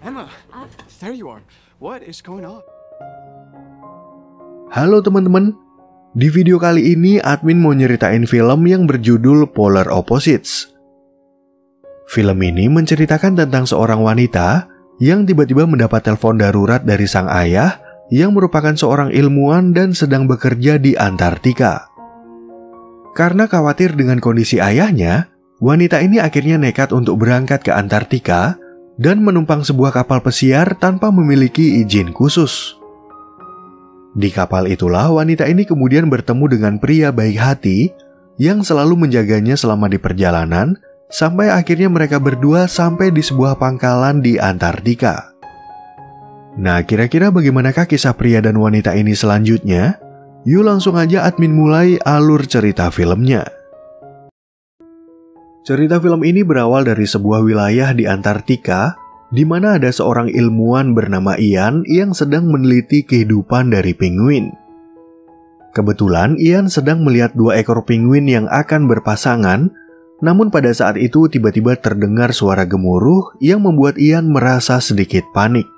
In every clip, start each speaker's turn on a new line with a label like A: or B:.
A: Emma, there you are. What is going on?
B: Halo teman-teman, di video kali ini admin mau nyeritain film yang berjudul Polar Opposites. Film ini menceritakan tentang seorang wanita yang tiba-tiba mendapat telepon darurat dari sang ayah yang merupakan seorang ilmuwan dan sedang bekerja di Antartika. Karena khawatir dengan kondisi ayahnya, wanita ini akhirnya nekat untuk berangkat ke Antartika dan menumpang sebuah kapal pesiar tanpa memiliki izin khusus. Di kapal itulah wanita ini kemudian bertemu dengan pria baik hati yang selalu menjaganya selama di perjalanan, sampai akhirnya mereka berdua sampai di sebuah pangkalan di Antartika. Nah, kira-kira bagaimanakah kisah pria dan wanita ini selanjutnya? Yuk langsung aja admin mulai alur cerita filmnya. Cerita film ini berawal dari sebuah wilayah di Antartika, di mana ada seorang ilmuwan bernama Ian yang sedang meneliti kehidupan dari penguin. Kebetulan Ian sedang melihat 2 ekor penguin yang akan berpasangan, namun pada saat itu tiba-tiba terdengar suara gemuruh yang membuat Ian merasa sedikit panik.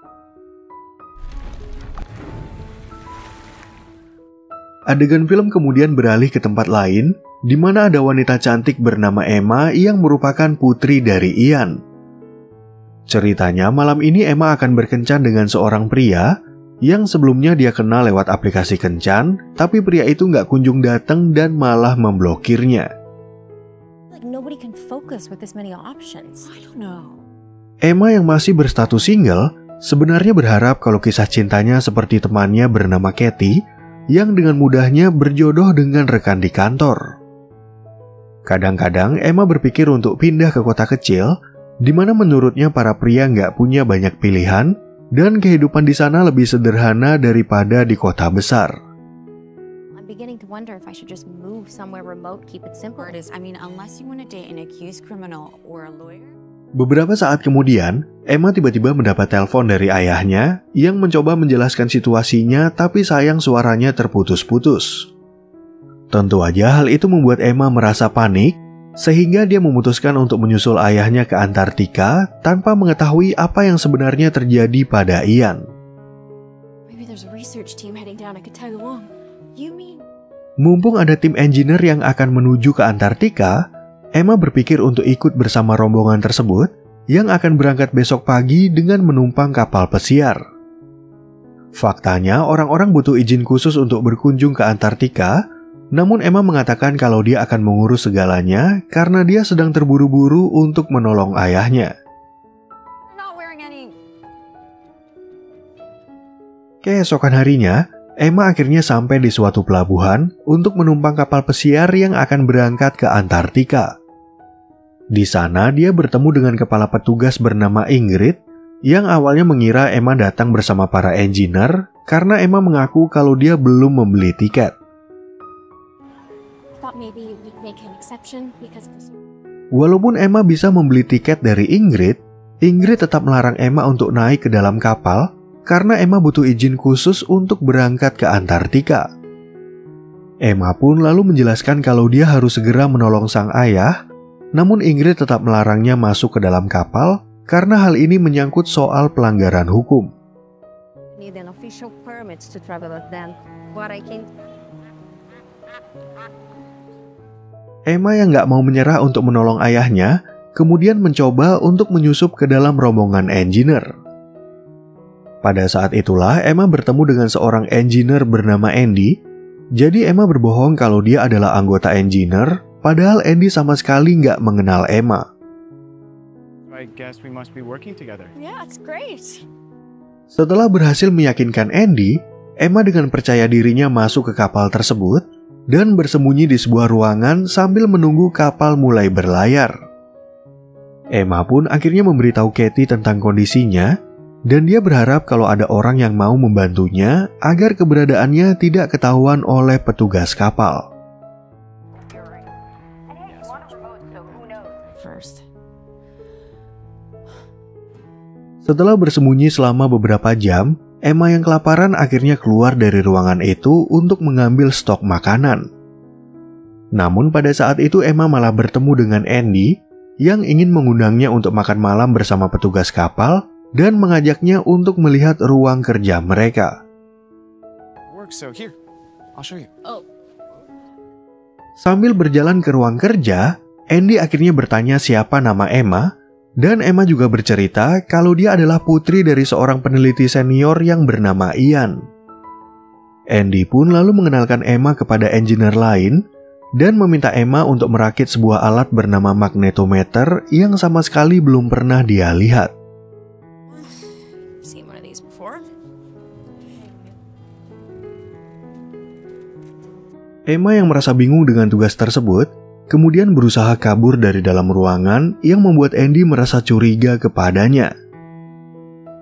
B: Adegan film kemudian beralih ke tempat lain, di mana ada wanita cantik bernama Emma yang merupakan putri dari Ian. Ceritanya malam ini Emma akan berkencan dengan seorang pria yang sebelumnya dia kenal lewat aplikasi kencan, tapi pria itu nggak kunjung datang dan malah memblokirnya. Emma yang masih berstatus single sebenarnya berharap kalau kisah cintanya seperti temannya bernama Katie yang dengan mudahnya berjodoh dengan rekan di kantor. Kadang-kadang Emma berpikir untuk pindah ke kota kecil, di mana menurutnya para pria nggak punya banyak pilihan dan kehidupan di sana lebih sederhana daripada di kota besar. Beberapa saat kemudian, Emma tiba-tiba mendapat telepon dari ayahnya yang mencoba menjelaskan situasinya, tapi sayang suaranya terputus-putus. Tentu aja hal itu membuat Emma merasa panik, sehingga dia memutuskan untuk menyusul ayahnya ke Antartika tanpa mengetahui apa yang sebenarnya terjadi pada Ian. Mumpung ada tim engineer yang akan menuju ke Antartika, Emma berpikir untuk ikut bersama rombongan tersebut yang akan berangkat besok pagi dengan menumpang kapal pesiar. Faktanya, orang-orang butuh izin khusus untuk berkunjung ke Antartika, namun Emma mengatakan kalau dia akan mengurus segalanya karena dia sedang terburu-buru untuk menolong ayahnya. Keesokan harinya, Emma akhirnya sampai di suatu pelabuhan untuk menumpang kapal pesiar yang akan berangkat ke Antartika. Di sana dia bertemu dengan kepala petugas bernama Ingrid yang awalnya mengira Emma datang bersama para engineer karena Emma mengaku kalau dia belum membeli tiket. Walaupun Emma bisa membeli tiket dari Ingrid, Ingrid tetap melarang Emma untuk naik ke dalam kapal karena Emma butuh izin khusus untuk berangkat ke Antartika. Emma pun lalu menjelaskan kalau dia harus segera menolong sang ayah, namun Ingrid tetap melarangnya masuk ke dalam kapal karena hal ini menyangkut soal pelanggaran hukum. Emma yang nggak mau menyerah untuk menolong ayahnya, kemudian mencoba untuk menyusup ke dalam rombongan engineer. Pada saat itulah Emma bertemu dengan seorang engineer bernama Andy. Jadi Emma berbohong kalau dia adalah anggota engineer, padahal Andy sama sekali nggak mengenal Emma. Setelah berhasil meyakinkan Andy, Emma dengan percaya dirinya masuk ke kapal tersebut dan bersembunyi di sebuah ruangan sambil menunggu kapal mulai berlayar. Emma pun akhirnya memberitahu Katie tentang kondisinya, dan dia berharap kalau ada orang yang mau membantunya agar keberadaannya tidak ketahuan oleh petugas kapal. Setelah bersembunyi selama beberapa jam, Emma yang kelaparan akhirnya keluar dari ruangan itu untuk mengambil stok makanan. Namun pada saat itu Emma malah bertemu dengan Andy yang ingin mengundangnya untuk makan malam bersama petugas kapal dan mengajaknya untuk melihat ruang kerja mereka.
A: So here, I'll show you.
B: Sambil berjalan ke ruang kerja, Andy akhirnya bertanya siapa nama Emma, dan Emma juga bercerita kalau dia adalah putri dari seorang peneliti senior yang bernama Ian. Andy pun lalu mengenalkan Emma kepada engineer lain, dan meminta Emma untuk merakit sebuah alat bernama magnetometer yang sama sekali belum pernah dia lihat. Emma yang merasa bingung dengan tugas tersebut, kemudian berusaha kabur dari dalam ruangan yang membuat Andy merasa curiga kepadanya.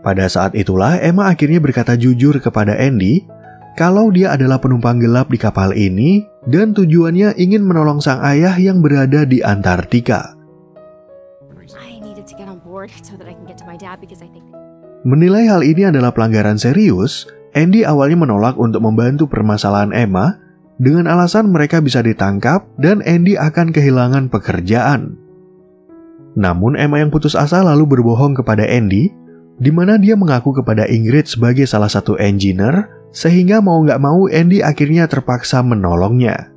B: Pada saat itulah Emma akhirnya berkata jujur kepada Andy kalau dia adalah penumpang gelap di kapal ini dan tujuannya ingin menolong sang ayah yang berada di Antartika. Menilai hal ini adalah pelanggaran serius, Andy awalnya menolak untuk membantu permasalahan Emma dengan alasan mereka bisa ditangkap dan Andy akan kehilangan pekerjaan. Namun Emma yang putus asa lalu berbohong kepada Andy, di mana dia mengaku kepada Ingrid sebagai salah satu engineer, sehingga mau nggak mau Andy akhirnya terpaksa menolongnya.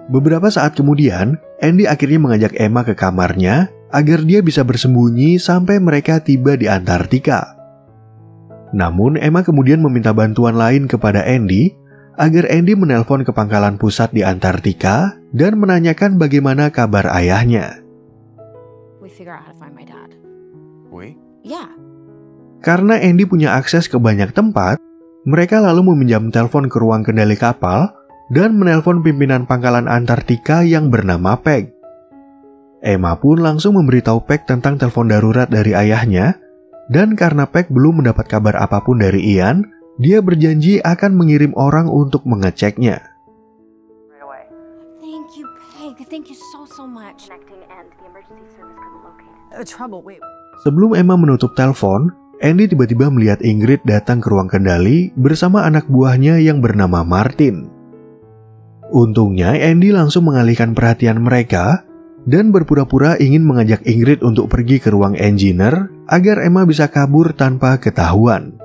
B: Beberapa saat kemudian, Andy akhirnya mengajak Emma ke kamarnya agar dia bisa bersembunyi sampai mereka tiba di Antartika. Namun Emma kemudian meminta bantuan lain kepada Andy agar Andy menelpon ke pangkalan pusat di Antartika dan menanyakan bagaimana kabar ayahnya. Karena Andy punya akses ke banyak tempat, mereka lalu meminjam telepon ke ruang kendali kapal dan menelpon pimpinan pangkalan Antartika yang bernama Peg. Emma pun langsung memberitahu Peg tentang telepon darurat dari ayahnya, dan karena Peg belum mendapat kabar apapun dari Ian, dia berjanji akan mengirim orang untuk mengeceknya. Sebelum Emma menutup telepon, Andy tiba-tiba melihat Ingrid datang ke ruang kendali bersama anak buahnya yang bernama Martin. Untungnya Andy langsung mengalihkan perhatian mereka dan berpura-pura ingin mengajak Ingrid untuk pergi ke ruang engineer agar Emma bisa kabur tanpa ketahuan.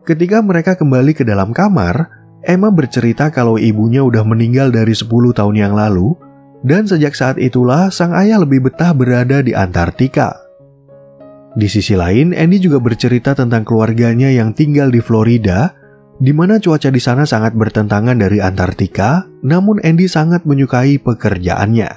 B: Ketika mereka kembali ke dalam kamar, Emma bercerita kalau ibunya udah meninggal dari 10 tahun yang lalu, dan sejak saat itulah sang ayah lebih betah berada di Antartika. Di sisi lain, Andy juga bercerita tentang keluarganya yang tinggal di Florida, di mana cuaca di sana sangat bertentangan dari Antartika, namun Andy sangat menyukai pekerjaannya.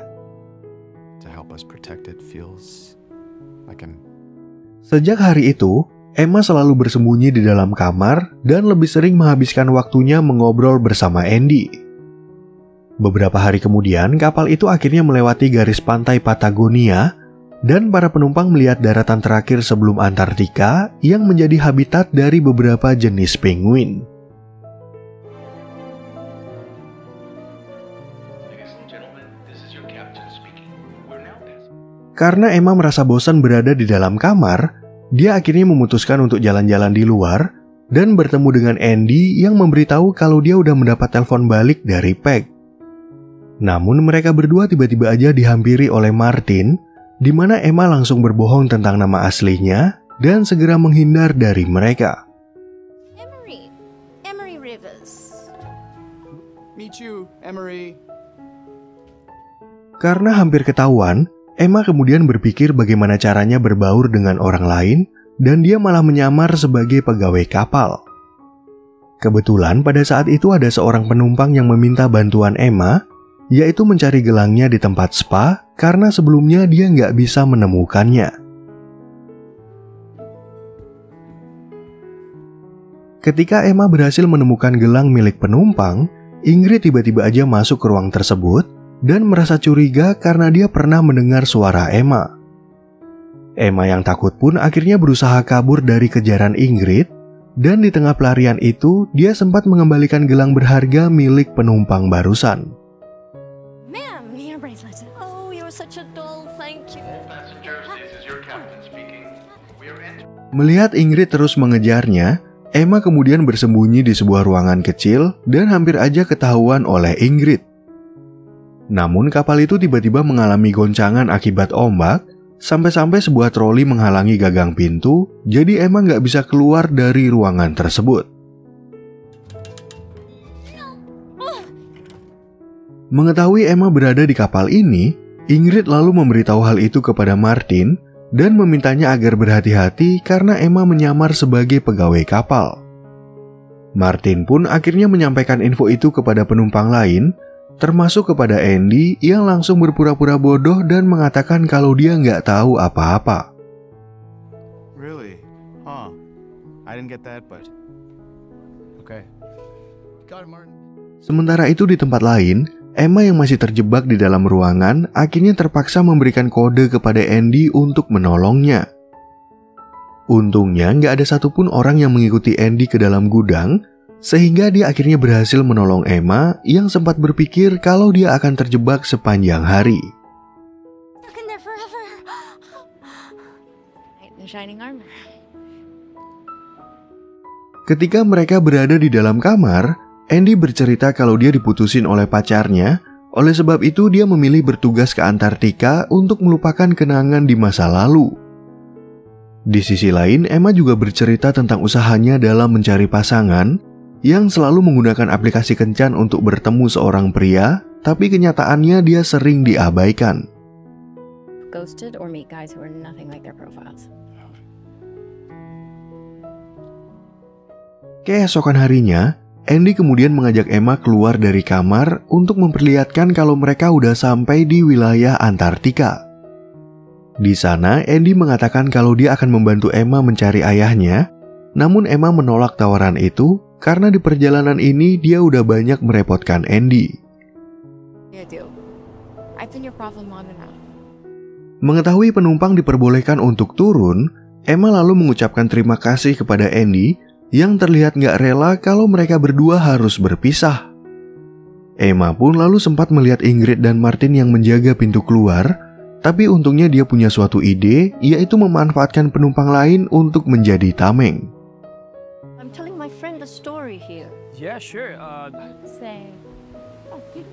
B: Sejak hari itu, Emma selalu bersembunyi di dalam kamar dan lebih sering menghabiskan waktunya mengobrol bersama Andy. Beberapa hari kemudian, kapal itu akhirnya melewati garis pantai Patagonia, dan para penumpang melihat daratan terakhir sebelum Antartika yang menjadi habitat dari beberapa jenis penguin. Karena Emma merasa bosan berada di dalam kamar, dia akhirnya memutuskan untuk jalan-jalan di luar dan bertemu dengan Andy yang memberitahu kalau dia udah mendapat telepon balik dari Peg. Namun mereka berdua tiba-tiba aja dihampiri oleh Martin, di mana Emma langsung berbohong tentang nama aslinya dan segera menghindar dari mereka.
C: Emery Rivers.
A: Meet you, Emery.
B: Karena hampir ketahuan, Emma kemudian berpikir bagaimana caranya berbaur dengan orang lain dan dia malah menyamar sebagai pegawai kapal. Kebetulan pada saat itu ada seorang penumpang yang meminta bantuan Emma, yaitu mencari gelangnya di tempat spa karena sebelumnya dia nggak bisa menemukannya. Ketika Emma berhasil menemukan gelang milik penumpang, Ingrid tiba-tiba aja masuk ke ruang tersebut dan merasa curiga karena dia pernah mendengar suara Emma. Emma yang takut pun akhirnya berusaha kabur dari kejaran Ingrid, dan di tengah pelarian itu dia sempat mengembalikan gelang berharga milik penumpang barusan.
C: Ma'am, your bracelet. Oh, you're such a doll, thank you.
D: Passengers, this is your captain speaking.
B: Melihat Ingrid terus mengejarnya, Emma kemudian bersembunyi di sebuah ruangan kecil dan hampir aja ketahuan oleh Ingrid. Namun kapal itu tiba-tiba mengalami goncangan akibat ombak, sampai-sampai sebuah troli menghalangi gagang pintu, jadi Emma nggak bisa keluar dari ruangan tersebut. Mengetahui Emma berada di kapal ini, Ingrid lalu memberitahu hal itu kepada Martin dan memintanya agar berhati-hati karena Emma menyamar sebagai pegawai kapal. Martin pun akhirnya menyampaikan info itu kepada penumpang lain, termasuk kepada Andy yang langsung berpura-pura bodoh dan mengatakan kalau dia nggak tahu apa-apa.
A: Really? Huh. I didn't get that, but... Okay. Got it, Martin.
B: Sementara itu di tempat lain, Emma yang masih terjebak di dalam ruangan akhirnya terpaksa memberikan kode kepada Andy untuk menolongnya. Untungnya nggak ada satupun orang yang mengikuti Andy ke dalam gudang, sehingga dia akhirnya berhasil menolong Emma yang sempat berpikir kalau dia akan terjebak sepanjang hari.
C: Stuck in there forever. The shining armor.
B: Ketika mereka berada di dalam kamar, Andy bercerita kalau dia diputusin oleh pacarnya, oleh sebab itu dia memilih bertugas ke Antartika untuk melupakan kenangan di masa lalu. Di sisi lain, Emma juga bercerita tentang usahanya dalam mencari pasangan, yang selalu menggunakan aplikasi kencan untuk bertemu seorang pria, tapi kenyataannya dia sering diabaikan.
C: Ghosted or meet guys who are nothing like their profiles.
B: Keesokan harinya, Andy kemudian mengajak Emma keluar dari kamar untuk memperlihatkan kalau mereka udah sampai di wilayah Antartika. Di sana, Andy mengatakan kalau dia akan membantu Emma mencari ayahnya, namun Emma menolak tawaran itu karena di perjalanan ini dia udah banyak merepotkan Andy.
C: Yeah, dude. I've been your problem long enough.
B: Mengetahui penumpang diperbolehkan untuk turun, Emma lalu mengucapkan terima kasih kepada Andy yang terlihat nggak rela kalau mereka berdua harus berpisah. Emma pun lalu sempat melihat Ingrid dan Martin yang menjaga pintu keluar, tapi untungnya dia punya suatu ide, yaitu memanfaatkan penumpang lain untuk menjadi tameng.
C: I'm telling my friend a story here.
D: Yeah, sure.
C: Say, oh, you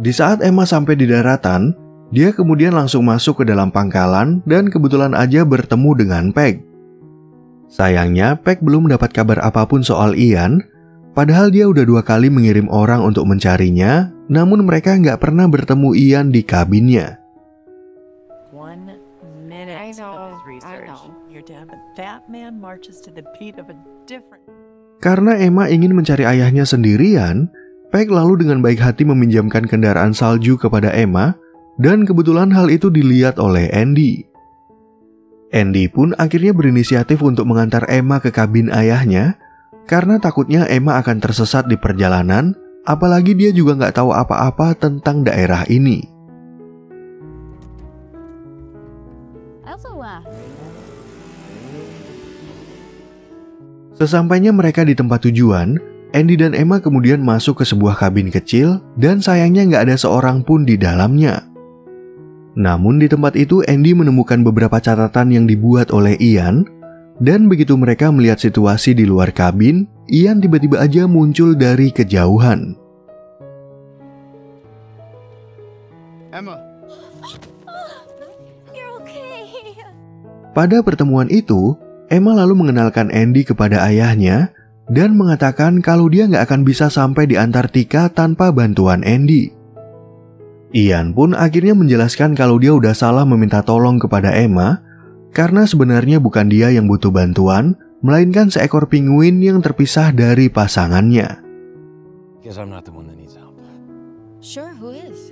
B: Di saat Emma sampai di daratan, dia kemudian langsung masuk ke dalam pangkalan dan kebetulan aja bertemu dengan Peg. Sayangnya, Peg belum dapat kabar apapun soal Ian, padahal dia udah 2 kali mengirim orang untuk mencarinya, namun mereka nggak pernah bertemu Ian di kabinnya.
E: 1 minute
C: I know,
E: of his
C: I
E: research.
C: know.
E: You're damn it. That man marches to the beat of a different...
B: Karena Emma ingin mencari ayahnya sendirian, Peg lalu dengan baik hati meminjamkan kendaraan salju kepada Emma, dan kebetulan hal itu dilihat oleh Andy. Andy pun akhirnya berinisiatif untuk mengantar Emma ke kabin ayahnya, karena takutnya Emma akan tersesat di perjalanan, apalagi dia juga nggak tahu apa-apa tentang daerah ini.
C: I also laugh.
B: Sesampainya mereka di tempat tujuan, Andy dan Emma kemudian masuk ke sebuah kabin kecil dan sayangnya nggak ada seorang pun di dalamnya. Namun di tempat itu Andy menemukan beberapa catatan yang dibuat oleh Ian, dan begitu mereka melihat situasi di luar kabin, Ian tiba-tiba aja muncul dari kejauhan.
A: Emma.
C: You're okay.
B: Pada pertemuan itu, Emma lalu mengenalkan Andy kepada ayahnya dan mengatakan kalau dia nggak akan bisa sampai di Antartika tanpa bantuan Andy. Ian pun akhirnya menjelaskan kalau dia udah salah meminta tolong kepada Emma, karena sebenarnya bukan dia yang butuh bantuan, melainkan seekor penguin yang terpisah dari pasangannya.
D: Guess I'm not the one that needs help.
C: Sure, who is?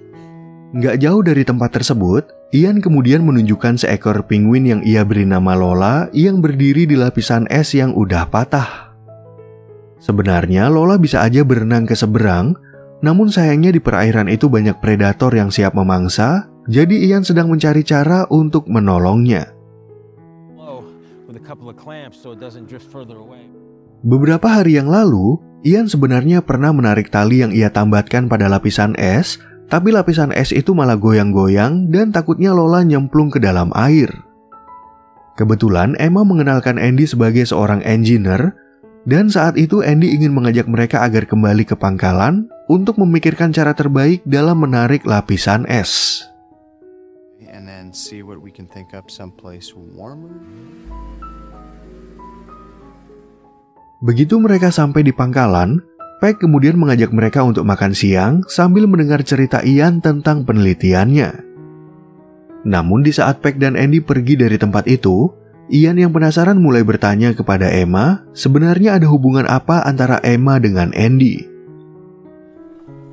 B: Nggak jauh dari tempat tersebut, Ian kemudian menunjukkan seekor penguin yang ia beri nama Lola yang berdiri di lapisan es yang udah patah. Sebenarnya Lola bisa aja berenang ke seberang, namun sayangnya di perairan itu banyak predator yang siap memangsa, jadi Ian sedang mencari cara untuk menolongnya.
D: Whoa, with a couple of clamps so it doesn't drift further away.
B: Beberapa hari yang lalu, Ian sebenarnya pernah menarik tali yang ia tambatkan pada lapisan es, tapi lapisan es itu malah goyang-goyang dan takutnya Lola nyemplung ke dalam air. Kebetulan Emma mengenalkan Andy sebagai seorang engineer, dan saat itu Andy ingin mengajak mereka agar kembali ke pangkalan untuk memikirkan cara terbaik dalam menarik lapisan es.
A: And then see what we can think up someplace warmer.
B: Begitu mereka sampai di pangkalan, Peck kemudian mengajak mereka untuk makan siang sambil mendengar cerita Ian tentang penelitiannya. Namun di saat Peck dan Andy pergi dari tempat itu, Ian yang penasaran mulai bertanya kepada Emma sebenarnya ada hubungan apa antara Emma dengan Andy.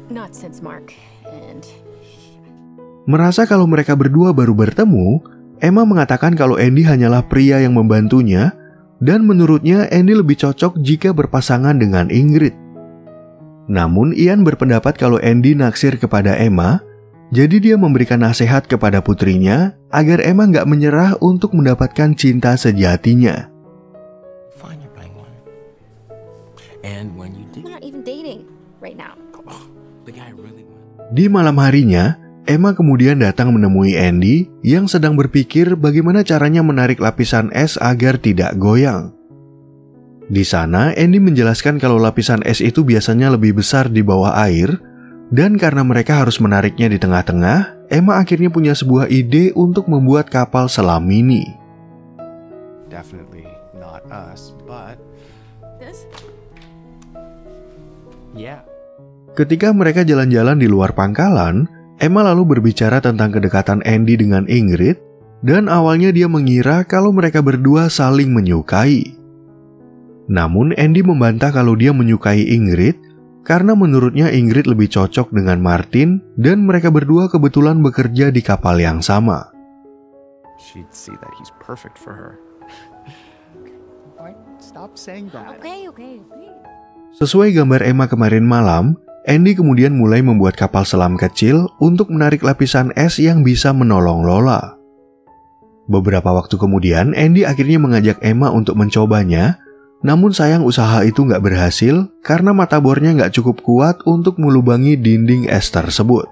C: Not since Mark and...
B: Merasa kalau mereka berdua baru bertemu, Emma mengatakan kalau Andy hanyalah pria yang membantunya dan menurutnya Andy lebih cocok jika berpasangan dengan Ingrid. Namun Ian berpendapat kalau Andy naksir kepada Emma, jadi dia memberikan nasihat kepada putrinya agar Emma nggak menyerah untuk mendapatkan cinta sejatinya.
D: Fine, you're buying one. And when you
C: We're not even dating right now.
D: the guy really went.
B: Di malam harinya, Emma kemudian datang menemui Andy yang sedang berpikir bagaimana caranya menarik lapisan es agar tidak goyang. Di sana, Andy menjelaskan kalau lapisan es itu biasanya lebih besar di bawah air, dan karena mereka harus menariknya di tengah-tengah, Emma akhirnya punya sebuah ide untuk membuat kapal selam mini.
A: Definitely not us, but
C: This?
A: yeah.
B: Ketika mereka jalan-jalan di luar pangkalan, Emma lalu berbicara tentang kedekatan Andy dengan Ingrid, dan awalnya dia mengira kalau mereka berdua saling menyukai. Namun Andy membantah kalau dia menyukai Ingrid, karena menurutnya Ingrid lebih cocok dengan Martin dan mereka berdua kebetulan bekerja di kapal yang sama.
A: She'd see that he's perfect for her. Stop saying that.
C: Okay.
B: Sesuai gambar Emma kemarin malam, Andy kemudian mulai membuat kapal selam kecil untuk menarik lapisan es yang bisa menolong Lola. Beberapa waktu kemudian, Andy akhirnya mengajak Emma untuk mencobanya, namun sayang usaha itu nggak berhasil karena mata bornya nggak cukup kuat untuk melubangi dinding es tersebut.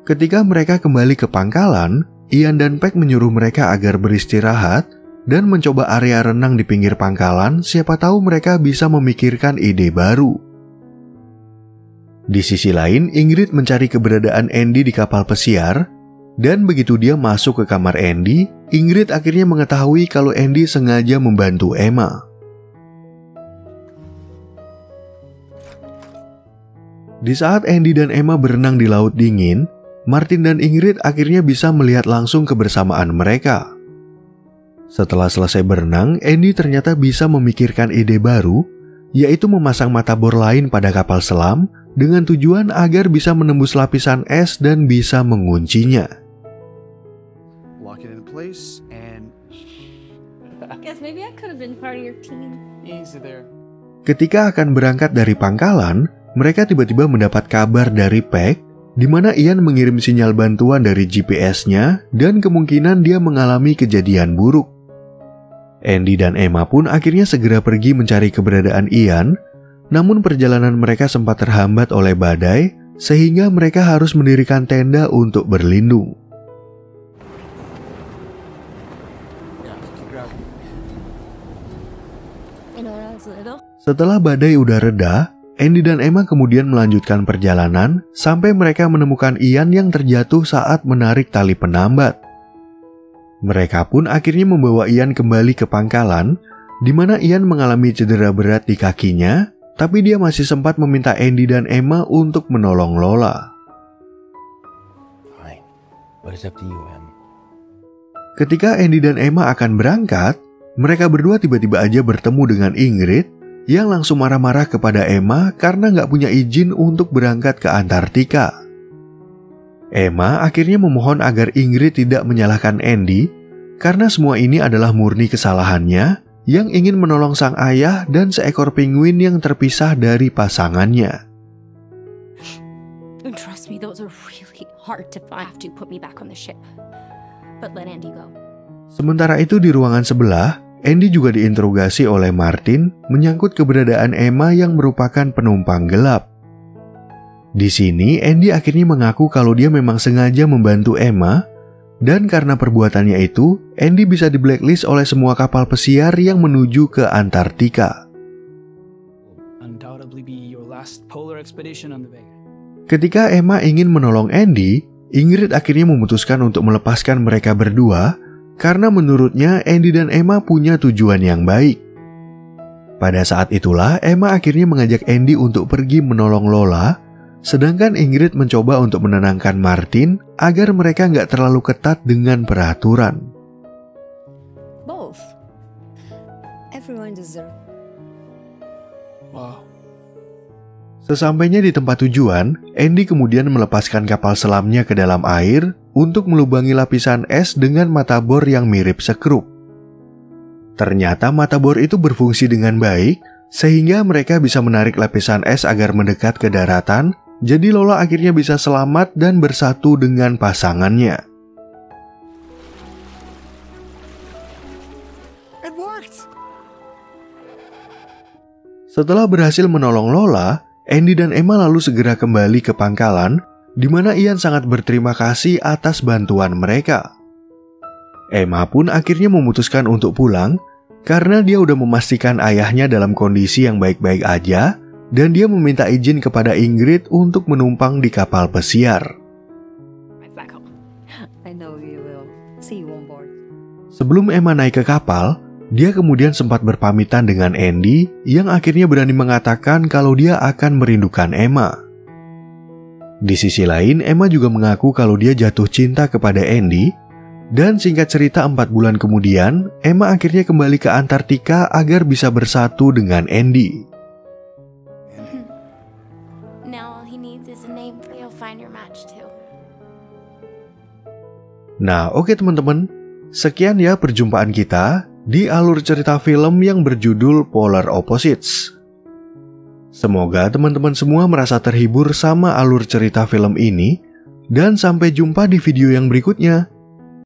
B: Ketika mereka kembali ke pangkalan, Ian dan Peck menyuruh mereka agar beristirahat dan mencoba area renang di pinggir pangkalan, siapa tahu mereka bisa memikirkan ide baru. Di sisi lain, Ingrid mencari keberadaan Andy di kapal pesiar, dan begitu dia masuk ke kamar Andy, Ingrid akhirnya mengetahui kalau Andy sengaja membantu Emma. Di saat Andy dan Emma berenang di laut dingin, Martin dan Ingrid akhirnya bisa melihat langsung kebersamaan mereka. Setelah selesai berenang, Andy ternyata bisa memikirkan ide baru, yaitu memasang mata bor lain pada kapal selam dengan tujuan agar bisa menembus lapisan es dan bisa menguncinya.
A: Lock it in place and
C: Guess maybe I could have been part of your team.
A: easy there.
B: Ketika akan berangkat dari pangkalan, mereka tiba-tiba mendapat kabar dari Peck, di mana Ian mengirim sinyal bantuan dari GPS-nya dan kemungkinan dia mengalami kejadian buruk. Andy dan Emma pun akhirnya segera pergi mencari keberadaan Ian, namun perjalanan mereka sempat terhambat oleh badai, sehingga mereka harus mendirikan tenda untuk berlindung.
C: You know when I was little?
B: Setelah badai udah reda, Andy dan Emma kemudian melanjutkan perjalanan sampai mereka menemukan Ian yang terjatuh saat menarik tali penambat. Mereka pun akhirnya membawa Ian kembali ke pangkalan, di mana Ian mengalami cedera berat di kakinya, tapi dia masih sempat meminta Andy dan Emma untuk menolong Lola.
D: Fine. But it's up to you, Em.
B: Ketika Andy dan Emma akan berangkat, mereka berdua tiba-tiba aja bertemu dengan Ingrid yang langsung marah-marah kepada Emma karena nggak punya izin untuk berangkat ke Antartika. Emma akhirnya memohon agar Ingrid tidak menyalahkan Andy karena semua ini adalah murni kesalahannya yang ingin menolong sang ayah dan seekor penguin yang terpisah dari pasangannya.
C: Trust me, those are really hard to find. Have to put me back on the ship. But let Andy go.
B: Sementara itu di ruangan sebelah, Andy juga diinterogasi oleh Martin menyangkut keberadaan Emma yang merupakan penumpang gelap. Di sini Andy akhirnya mengaku kalau dia memang sengaja membantu Emma, dan karena perbuatannya itu, Andy bisa di-blacklist oleh semua kapal pesiar yang menuju ke Antartika.
F: Undoubtedly be your last polar expedition on the Vega.
B: Ketika Emma ingin menolong Andy, Ingrid akhirnya memutuskan untuk melepaskan mereka berdua karena menurutnya Andy dan Emma punya tujuan yang baik. Pada saat itulah Emma akhirnya mengajak Andy untuk pergi menolong Lola, sedangkan Ingrid mencoba untuk menenangkan Martin agar mereka nggak terlalu ketat dengan peraturan.
G: Both. Everyone deserves.
F: Wow.
B: Sesampainya di tempat tujuan, Andy kemudian melepaskan kapal selamnya ke dalam air untuk melubangi lapisan es dengan mata bor yang mirip sekrup. Ternyata mata bor itu berfungsi dengan baik, sehingga mereka bisa menarik lapisan es agar mendekat ke daratan, jadi Lola akhirnya bisa selamat dan bersatu dengan pasangannya.
F: It worked.
B: Setelah berhasil menolong Lola, Andy dan Emma lalu segera kembali ke pangkalan, di mana Ian sangat berterima kasih atas bantuan mereka. Emma pun akhirnya memutuskan untuk pulang, karena dia udah memastikan ayahnya dalam kondisi yang baik-baik aja, dan dia meminta izin kepada Ingrid untuk menumpang di kapal pesiar.
C: Right back home.
G: I know you will. See you on board.
B: Sebelum Emma naik ke kapal, dia kemudian sempat berpamitan dengan Andy yang akhirnya berani mengatakan kalau dia akan merindukan Emma. Di sisi lain, Emma juga mengaku kalau dia jatuh cinta kepada Andy, dan singkat cerita 4 bulan kemudian, Emma akhirnya kembali ke Antartika agar bisa bersatu dengan Andy.
C: Now all he needs is a name for you'll find your match too.
B: Nah, oke teman-teman, sekian ya perjumpaan kita di alur cerita film yang berjudul Polar Opposites. Semoga teman-teman semua merasa terhibur sama alur cerita film ini, dan sampai jumpa di video yang berikutnya.